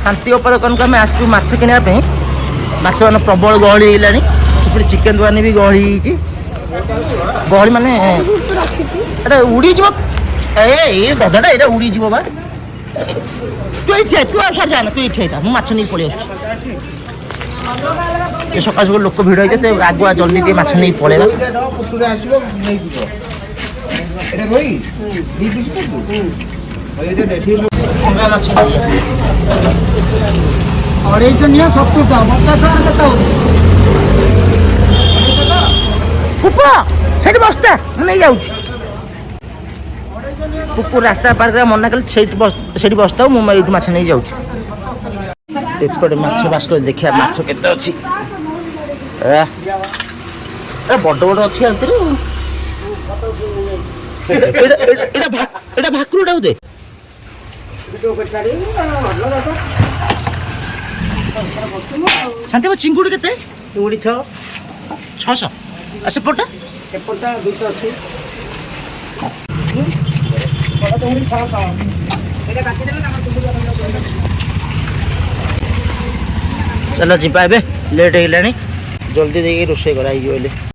शांति उपा दुकान को आम आसचु माछ किनापी माछ मैंने प्रबल गहली होगा से चिकेन दुकान भी गहली गहली माने उड़ी ए गदाटा ये उड़ी बा तू ये तू आ सार जाना तू ये मुझे माछ नहीं पलि ये सकाल सकाल लोक भिड़ होते आगुआ जल्दी टे माछ नहीं पलैबा से बसता नहीं जाऊँ पुपू रास्ता पार कर मना कल से बसता मुझे माछ नहीं जाऊँ एपटे माछ बास्क देखिए माछ केते अच्छी बड़ बड़ अच्छी भाकुरटा बोधे शांति चिंगुड़ी केते चिंगुड़ी 600 सेपटा 280 चलो जी लेट हो जल्दी देखिए रोषे कराई